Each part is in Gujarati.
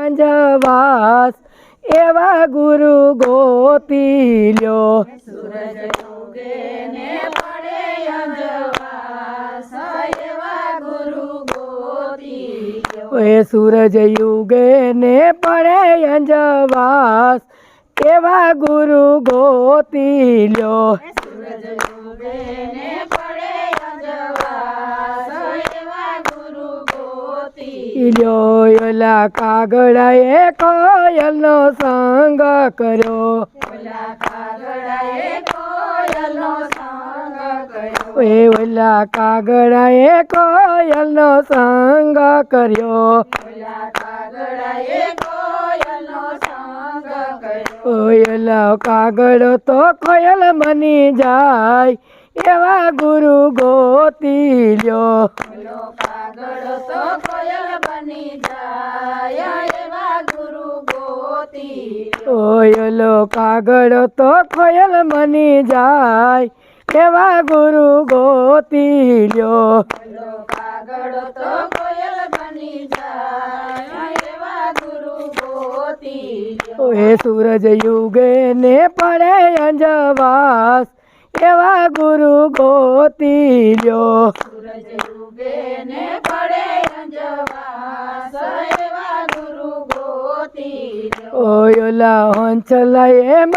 અંજવાસ એવા ગુરુ ગોતી લ્યો સૂરજ ઉગે ને પડે અંજવાસ એવા ગુરુ ગોતી લ્યો એ સૂરજ યુગે ને પડે અંજવાસ એવા ગુરુ ગોતી લ્યો સૂરજ ઉગે ને પડે અંજવાસ એવા ગુરુ ગોતી લ્યો ઓલા કાગડાએ કોયલનો સંગ કર્યો ઓલા કાગડાએ કોયલનો સંગ કર્યો એ ઓલા કાગડાએ કોયલનો સંગ કર્યો ઓલા કાગડાએ કોયલનો સંગ કર્યો ઓયલો કાગડો તો કોયલ બની જાય એવા ગુરુ ગોતી લ્યો ઓલો કાગડો તો કોયલ બની જાય એવા ગુરુ ગોતી લ્યો ઓયલો કાગડો તો કોયલ બની જાય એવા ગુરુ ગોતી લ્યો ઓલો કાગડો તો કોયલ બની જાય એવા ગુરુ ગોતી લ્યો એ સૂરજ યુગે ને પડે અંજવાસ એવા ગુરુ ગોતી લ્યો સૂરજ ઉગે ને પડે અંજવાસ એવા ગુરુ ગોતી લ્યો ઓલા હંસલાએ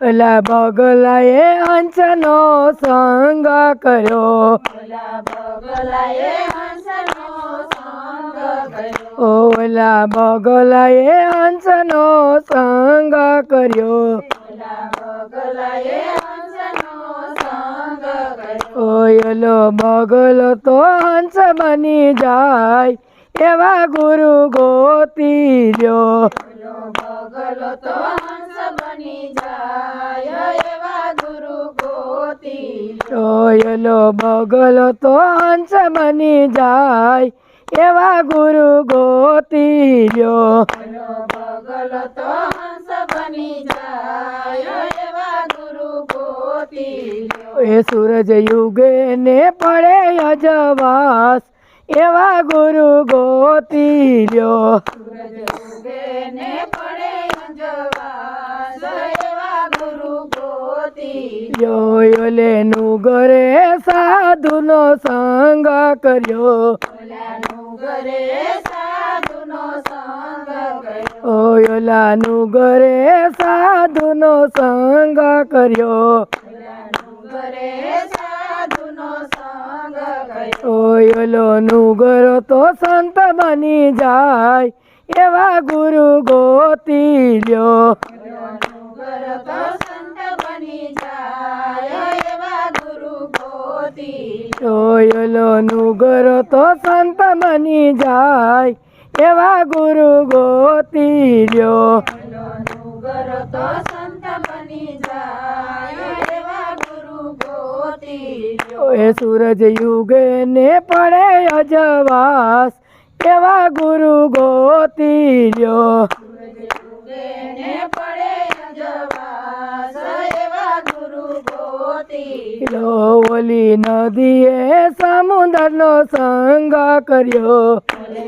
ઓલા બગલાએ હંસનો સંગ કર્યો ઓલા બગલાએ હંસનો સંગ કર્યો ઓલા બગલાએ હંસનો સંગ કર્યો ઓલા બગલાએ હંસનો સંગ કર્યો ઓયલો બગલો તો હંસ બની જાય એવા ગુરુ ગોતી લ્યો ઓલો બગલો તો હંસ બની જાય એવા ગુરુ ગોતી લ્યો ઓયલો બગલો તો હંસ બની જાય એવા ગુરુ ગોતી લ્યો ઓલો બગલો તો હંસ બની જાય એવા ગુરુ ગોતી લ્યો એ સૂરજ યુગે ને પડે અજવાસ એવા ગુરુ ગોતી લ્યો સૂરજ ઉગે ને પડે અંજવાસ એવા ગુરુ ગોતી લ્યો ઓલે નુગરે સાધુનો સંગ કર્યો ઓલાનું ઘરે સાધુનો સંગ કર્યો ઓલા નુગરે સાધુનો સંગ કર્યો ઓલાનું ઘરે સાધુનો સંગ કર્યો ઓલો નુગરો તો સંત બની જાય એવા ગુરુ ગોતી લ્યો ઓલાનું ઘર તો સંત બની જાય એવા ગુરુ ગોતી લ્યો ઓલો નુગરો તો સંત બની જાય એવા ગુરુ ગોતી લ્યો ઓલાનું ઘર તો સંત બની જાય એવા ગુરુ ગોતી લ્યો એ સૂરજ યુગે ને પડે અજવાસ એવા ગુરુ ગોતી લ્યો સૂરજ ઉગે ને પડે અંજવાસ એવા ગુરુ ગોતી લ્યો ઓલી નદીએ સમુદ્રનો સંગ કર્યો ઓલે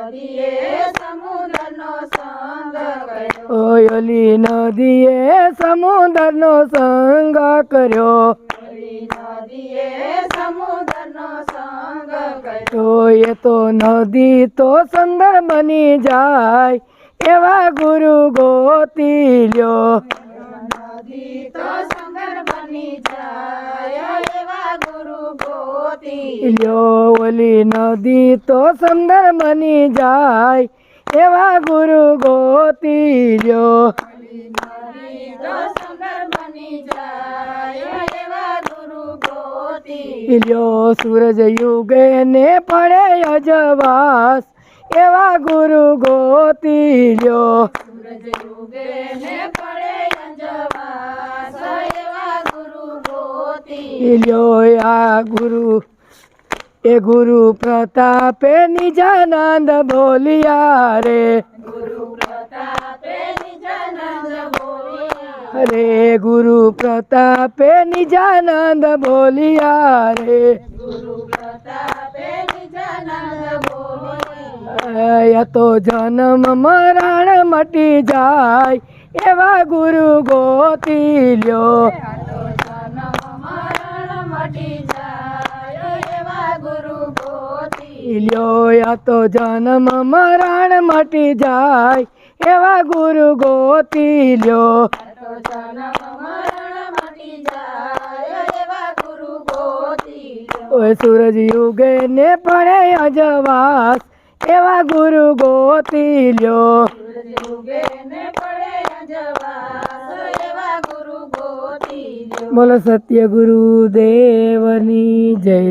નદીએ સમુદ્રનો સંગ કર્યો ઓલી નદીએ સમુદ્રનો સંગ કર્યો ઓલી નદીએ સમુદ્રનો સંગ કર્યો એ તો નદી તો સુંદર બની જાય એવા ગુરુ ગોતી લ્યો નદી તો સુંદર બની જાય એવા ગુરુ ગોતી લ્યો ઓલી નદી તો સુંદર બની જાય એવા ગુરુ ગોતી લ્યો નદી તો સુંદર બની જાય એવા ગુરુ ગોતી લ્યો સૂરજ યુગે ને પડે અજવાસ એવા ગુરુ ગોતી લ્યો સૂરજ ઉગે ને પડે અંજવાસ એવા ગુરુ ગોતી લ્યો આ ગુરુ પ્રતાપે નિજાનંદ બોલિયા રે ગુરુ પ્રતાપે નિજાનંદ બોલિયા હરે ગુરુ પ્રતાપે નિજાનંદ બોલિયા રે ગુરુ પ્રતાપે નિજાનંદ બોલિયા યા તો જન્મ મરણ મટી જાય એવા ગુરુ ગોતી લ્યો. જન્મ મરણ મટી જાય એવા ગુરુ ગોતી લ્યો યા તો જન્મ મરણ મટી જાય એવા ગુરુ ગોતી લ્યો. જન્મ મરણ મટી જાય એવા ગુરુ ગોતી ઓય સૂરજ યુગે ને પડે અજવાસ એવા ગુરુ ગોતી લ્યો. યુગે ને પડે અંજવાસ એવા ગુરુ ગોતી બોલો સત્ય ગુરુદેવની જય.